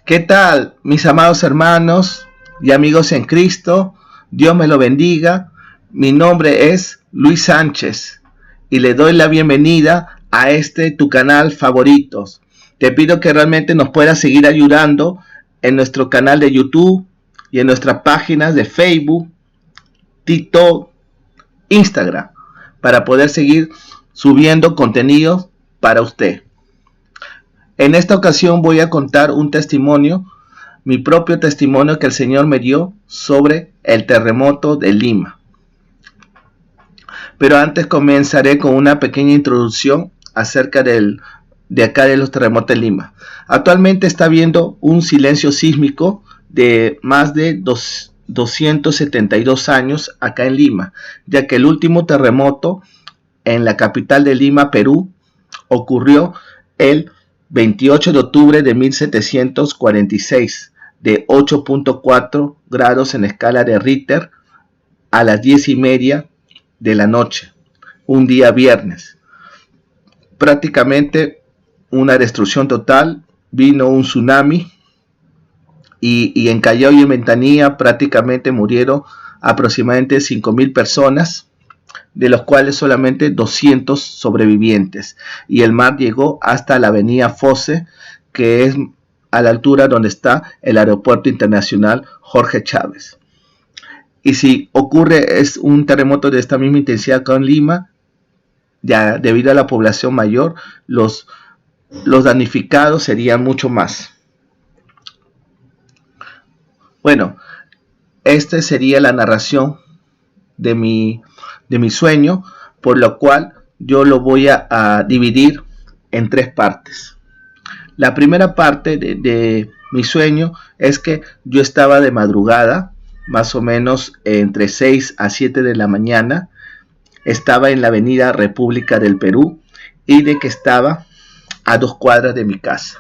¿Qué tal, mis amados hermanos y amigos en Cristo? Dios me lo bendiga. Mi nombre es Luis Sánchez y le doy la bienvenida a tu canal favoritos. Te pido que realmente nos puedas seguir ayudando en nuestro canal de YouTube y en nuestras páginas de Facebook, TikTok, Instagram, para poder seguir subiendo contenido para usted. En esta ocasión voy a contar un testimonio, mi propio testimonio que el Señor me dio sobre el terremoto de Lima. Pero antes comenzaré con una pequeña introducción acerca de los terremotos de Lima. Actualmente está habiendo un silencio sísmico de más de 272 años acá en Lima, ya que el último terremoto en la capital de Lima, Perú, ocurrió el 28 de octubre de 1746, de 8.4 grados en escala de Richter, a las 10:30 de la noche, un día viernes. Prácticamente una destrucción total, vino un tsunami y en Callao y en Ventanilla prácticamente murieron aproximadamente 5.000 personas, de los cuales solamente 200 sobrevivientes, y el mar llegó hasta la avenida Fosse, que es a la altura donde está el aeropuerto internacional Jorge Chávez. Y si ocurre un terremoto de esta misma intensidad acá en Lima, ya debido a la población mayor, los damnificados serían mucho más. Bueno, esta sería la narración de mi sueño, por lo cual yo lo voy a dividir en tres partes. La primera parte de mi sueño es que yo estaba de madrugada, más o menos entre 6 a 7 de la mañana, estaba en la avenida República del Perú y de que estaba a 2 cuadras de mi casa.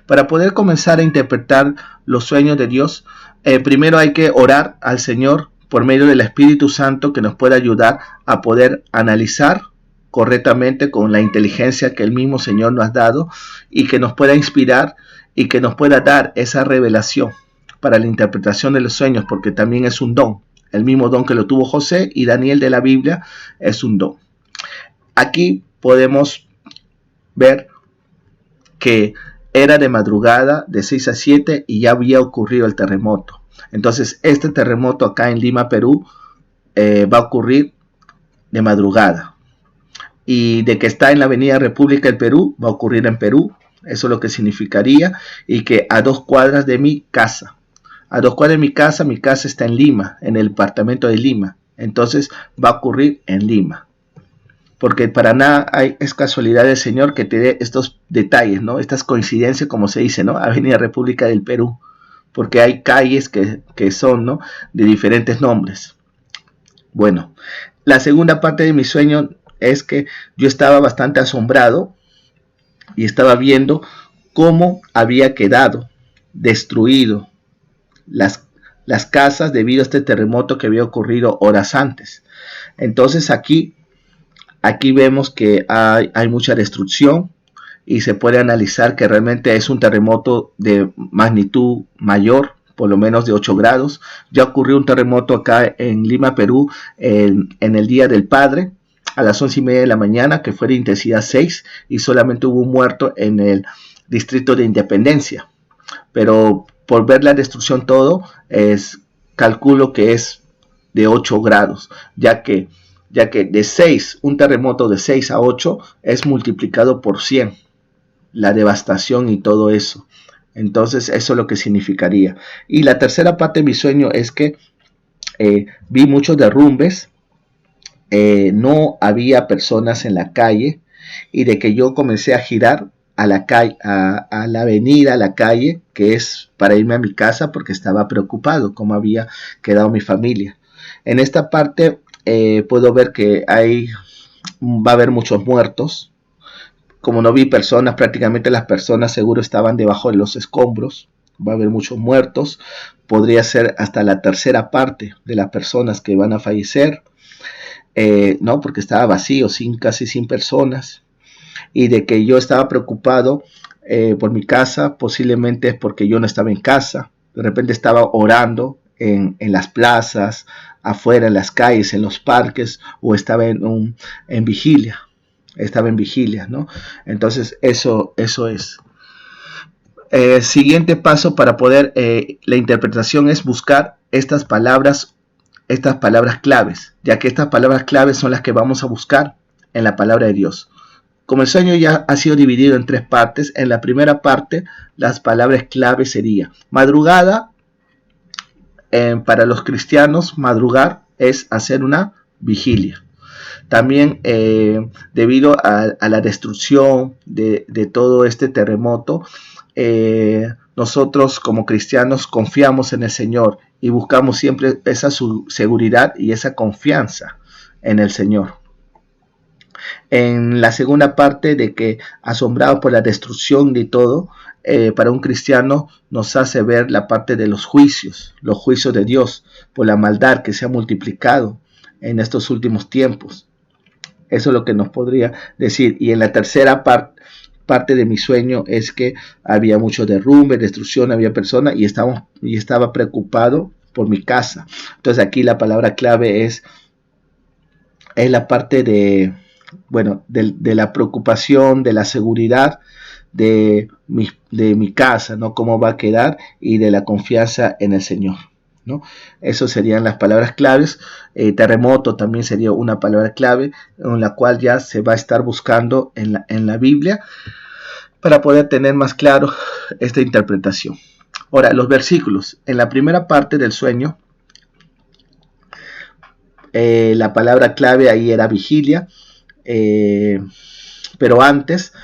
Para poder comenzar a interpretar los sueños de Dios, primero hay que orar al Señor por medio del Espíritu Santo, que nos pueda ayudar a poder analizar correctamente con la inteligencia que el mismo Señor nos ha dado, y que nos pueda inspirar y que nos pueda dar esa revelación para la interpretación de los sueños, porque también es un don. El mismo don que lo tuvo José y Daniel de la Biblia es un don. Aquí podemos ver que era de madrugada, de 6 a 7, y ya había ocurrido el terremoto. Entonces este terremoto acá en Lima, Perú, va a ocurrir de madrugada, y de que está en la avenida República del Perú, va a ocurrir en Perú. Eso es lo que significaría, y que a 2 cuadras de mi casa, mi casa está en Lima, en el departamento de Lima. Entonces va a ocurrir en Lima, porque para nada es casualidad del Señor que te dé estos detalles, ¿no? Estas coincidencias, como se dice, ¿no? Avenida República del Perú, porque hay calles que son, ¿no?, de diferentes nombres. Bueno, la segunda parte de mi sueño es que yo estaba bastante asombrado y estaba viendo cómo había quedado destruido las casas debido a este terremoto que había ocurrido horas antes. Entonces aquí vemos que hay mucha destrucción, y se puede analizar que realmente es un terremoto de magnitud mayor, por lo menos de 8 grados. Ya ocurrió un terremoto acá en Lima, Perú, en el Día del Padre, a las 11:30 de la mañana, que fue de intensidad 6, y solamente hubo un muerto en el distrito de Independencia. Pero por ver la destrucción todo, calculo que es de 8 grados, ya que de 6, un terremoto de 6 a 8 es multiplicado por 100, la devastación y todo eso. Entonces eso es lo que significaría. Y la tercera parte de mi sueño es que vi muchos derrumbes, no había personas en la calle, y de que yo comencé a girar a la calle, a la avenida, a la calle, que es para irme a mi casa, porque estaba preocupado cómo había quedado mi familia. En esta parte puedo ver que va a haber muchos muertos. Como no vi personas, prácticamente las personas seguro estaban debajo de los escombros. Va a haber muchos muertos. Podría ser hasta la tercera parte de las personas que van a fallecer, ¿no? Porque estaba vacío, casi sin personas. Y de que yo estaba preocupado por mi casa, posiblemente es porque yo no estaba en casa, de repente estaba orando en las plazas, afuera, en las calles, en los parques, o estaba en vigilia, ¿no? Entonces eso es. Siguiente paso para poder, la interpretación es buscar estas palabras claves, ya que estas palabras claves son las que vamos a buscar en la palabra de Dios. Como el sueño ya ha sido dividido en 3 partes, en la primera parte las palabras claves serían madrugada. Para los cristianos, madrugar es hacer una vigilia. También debido a la destrucción de todo este terremoto, nosotros como cristianos confiamos en el Señor y buscamos siempre esa seguridad y esa confianza en el Señor. En la segunda parte, de que asombrado por la destrucción de todo, para un cristiano nos hace ver la parte de los juicios de Dios por la maldad que se ha multiplicado en estos últimos tiempos. Eso es lo que nos podría decir. Y en la tercera parte de mi sueño es que había mucho derrumbe, destrucción, había personas y estaba preocupado por mi casa. Entonces aquí la palabra clave es la parte de la preocupación, de la seguridad de mi casa, ¿no? Cómo va a quedar, y de la confianza en el Señor, ¿no? Eso serían las palabras claves. Terremoto también sería una palabra clave en la cual ya se va a estar buscando en la Biblia para poder tener más claro esta interpretación. Ahora, los versículos. En la primera parte del sueño, la palabra clave ahí era vigilia, pero antes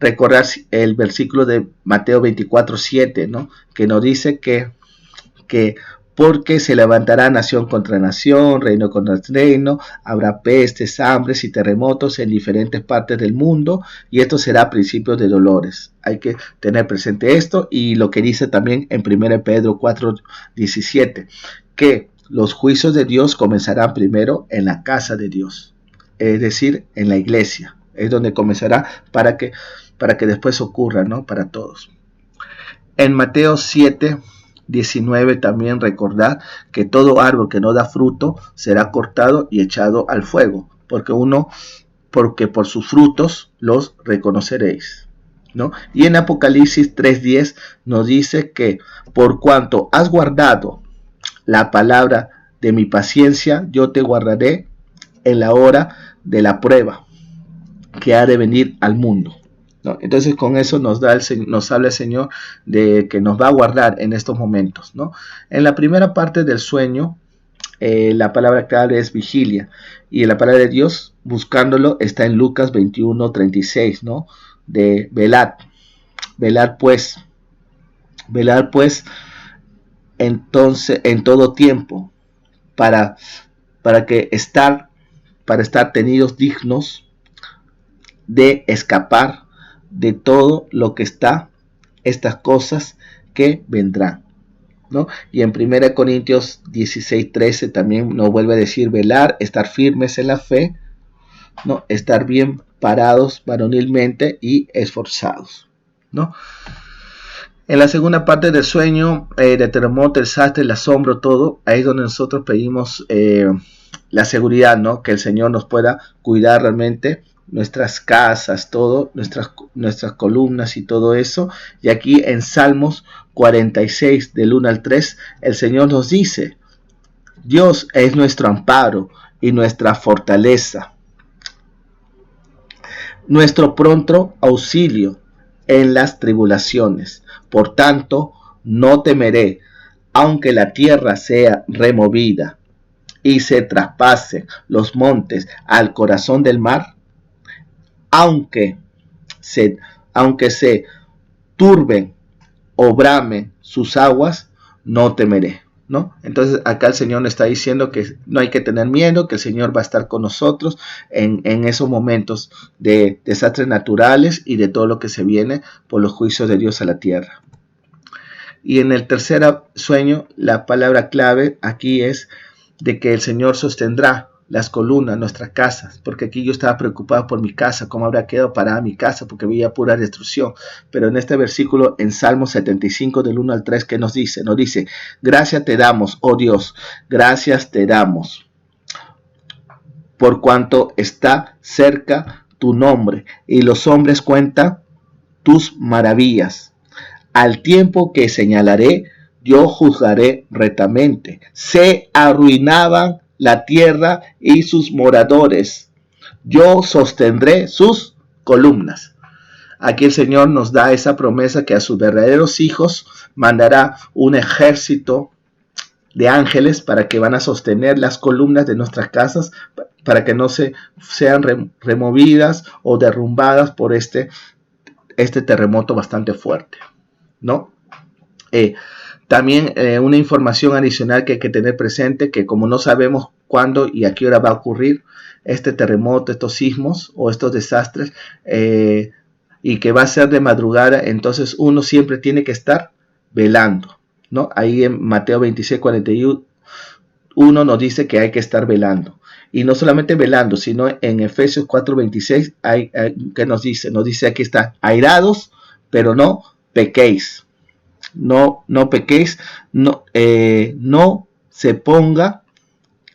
recordar el versículo de Mateo 24:7, ¿no? Que nos dice que porque se levantará nación contra nación, reino contra reino, habrá pestes, hambres y terremotos en diferentes partes del mundo, y esto será principio de dolores. Hay que tener presente esto, y lo que dice también en 1 Pedro 4:17, que los juicios de Dios comenzarán primero en la casa de Dios, es decir, en la iglesia. Es donde comenzará para que después ocurra, ¿no? Para todos. En Mateo 7:19 también recordar que todo árbol que no da fruto será cortado y echado al fuego, porque por sus frutos los reconoceréis, ¿no? Y en Apocalipsis 3:10 nos dice que por cuanto has guardado la palabra de mi paciencia, yo te guardaré en la hora de la prueba que ha de venir al mundo, ¿no? Entonces con eso nos habla el Señor de que nos va a guardar en estos momentos, ¿no? En la primera parte del sueño, la palabra clave es vigilia, y la palabra de Dios buscándolo está en Lucas 21:36, ¿no? De velad pues entonces en todo tiempo, para estar tenidos dignos de escapar de todo lo que está, estas cosas que vendrán, ¿no? Y en 1 Corintios 16:13 también nos vuelve a decir velar, estar firmes en la fe, ¿no? Estar bien parados varonilmente y esforzados, ¿no? En la segunda parte del sueño, de terremoto, el desastre, el asombro, todo, ahí es donde nosotros pedimos la seguridad, ¿no? Que el Señor nos pueda cuidar realmente nuestras casas, todo, nuestras columnas y todo eso. Y aquí en Salmos 46, del 1 al 3, el Señor nos dice: Dios es nuestro amparo y nuestra fortaleza, nuestro pronto auxilio en las tribulaciones. Por tanto, no temeré, aunque la tierra sea removida y se traspasen los montes al corazón del mar, aunque se turben o bramen sus aguas, no temeré, ¿no? Entonces acá el Señor nos está diciendo que no hay que tener miedo, que el Señor va a estar con nosotros en esos momentos de desastres naturales y de todo lo que se viene por los juicios de Dios a la tierra. Y en el tercer sueño, la palabra clave aquí es de que el Señor sostendrá las columnas, nuestras casas, porque aquí yo estaba preocupado por mi casa, cómo habrá quedado parada mi casa, porque veía pura destrucción. Pero en este versículo, en Salmo 75, del 1 al 3, ¿qué nos dice? Nos dice, gracias te damos, oh Dios, gracias te damos, por cuanto está cerca tu nombre, y los hombres cuentan tus maravillas. Al tiempo que señalaré, yo juzgaré rectamente. Se arruinaban la tierra y sus moradores. Yo sostendré sus columnas. Aquí el Señor nos da esa promesa que a sus verdaderos hijos mandará un ejército de ángeles para que van a sostener las columnas de nuestras casas para que no sean removidas o derrumbadas por este terremoto bastante fuerte, ¿no? También una información adicional que hay que tener presente, que como no sabemos cuándo y a qué hora va a ocurrir este terremoto, estos sismos o estos desastres, y que va a ser de madrugada, entonces uno siempre tiene que estar velando, ¿no? Ahí en Mateo 26:41 nos dice que hay que estar velando. Y no solamente velando, sino en Efesios 4:26, que nos dice aquí está, airados, pero no pequéis. No pequéis, no se ponga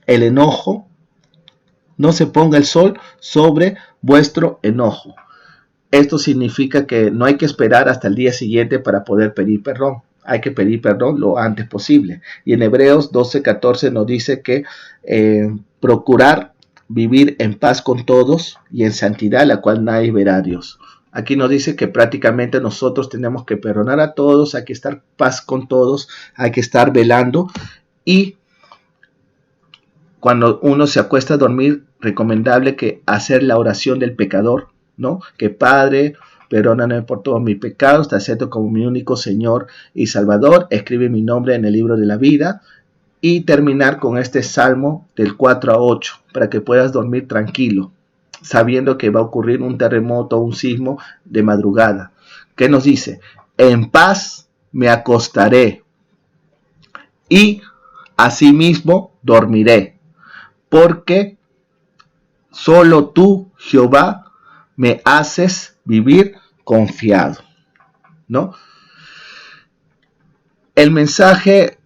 el enojo, no se ponga el sol sobre vuestro enojo. Esto significa que no hay que esperar hasta el día siguiente para poder pedir perdón. Hay que pedir perdón lo antes posible. Y en Hebreos 12:14 nos dice que procurar vivir en paz con todos y en santidad, la cual nadie verá a Dios. Aquí nos dice que prácticamente nosotros tenemos que perdonar a todos, hay que estar en paz con todos, hay que estar velando. Y cuando uno se acuesta a dormir, recomendable que hacer la oración del pecador, ¿no? Que Padre, perdóname por todos mis pecados, te acepto como mi único Señor y Salvador, escribe mi nombre en el libro de la vida, y terminar con este salmo del 4-8 para que puedas dormir tranquilo, sabiendo que va a ocurrir un terremoto o un sismo de madrugada. ¿Qué nos dice? En paz me acostaré y asimismo dormiré, porque solo tú, Jehová, me haces vivir confiado, ¿no? El mensaje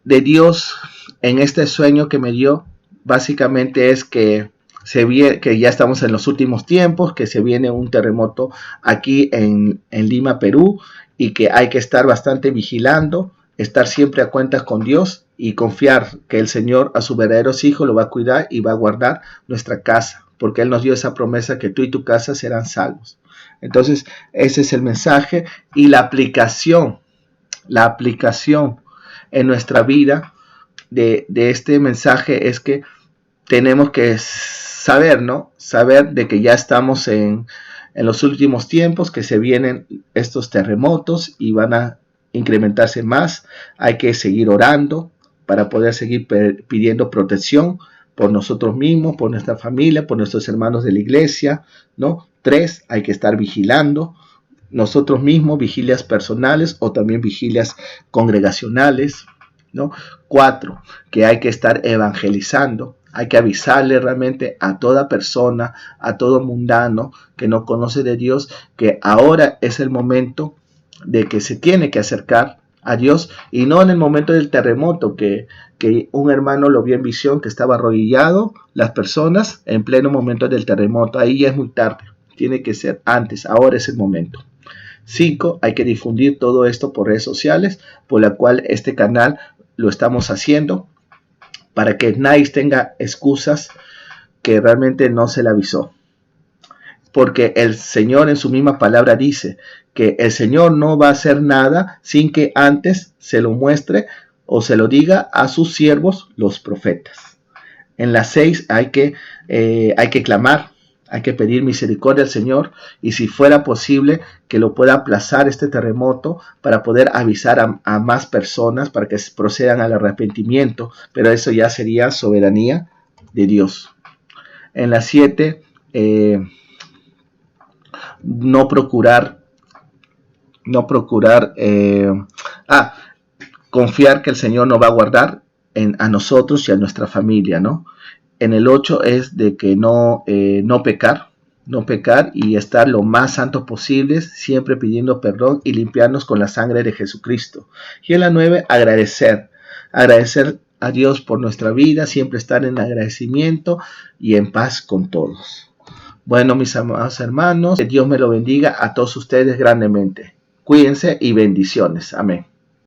de Dios en este sueño que me dio básicamente es que que ya estamos en los últimos tiempos, que se viene un terremoto aquí en Lima, Perú, y que hay que estar bastante vigilando, estar siempre a cuentas con Dios y confiar que el Señor a sus verdaderos hijos lo va a cuidar y va a guardar nuestra casa, porque Él nos dio esa promesa que tú y tu casa serán salvos. Entonces, ese es el mensaje y la aplicación en nuestra vida de este mensaje es que tenemos que saber, ¿no? Saber de que ya estamos en los últimos tiempos, que se vienen estos terremotos y van a incrementarse más. Hay que seguir orando para poder seguir pidiendo protección por nosotros mismos, por nuestra familia, por nuestros hermanos de la iglesia, ¿no? 3, hay que estar vigilando nosotros mismos, vigilias personales o también vigilias congregacionales, ¿no? 4, que hay que estar evangelizando, hay que avisarle realmente a toda persona, a todo mundano que no conoce de Dios, que ahora es el momento de que se tiene que acercar a Dios, y no en el momento del terremoto, que un hermano lo vio en visión, que estaba arrodillado las personas en pleno momento del terremoto. Ahí ya es muy tarde, tiene que ser antes, ahora es el momento. 5, hay que difundir todo esto por redes sociales, por la cual este canal lo estamos haciendo, para que nadie tenga excusas que realmente no se le avisó. Porque el Señor en su misma palabra dice que el Señor no va a hacer nada sin que antes se lo muestre o se lo diga a sus siervos, los profetas. En las 6 hay que clamar, hay que pedir misericordia al Señor, y si fuera posible que lo pueda aplazar este terremoto para poder avisar a más personas para que procedan al arrepentimiento, pero eso ya sería soberanía de Dios. En las 7, confiar que el Señor nos va a guardar a nosotros y a nuestra familia, ¿no? En el 8 es de que no pecar y estar lo más santos posibles, siempre pidiendo perdón y limpiarnos con la sangre de Jesucristo. Y en la 9, agradecer a Dios por nuestra vida, siempre estar en agradecimiento y en paz con todos. Bueno, mis amados hermanos, que Dios me lo bendiga a todos ustedes grandemente. Cuídense y bendiciones. Amén.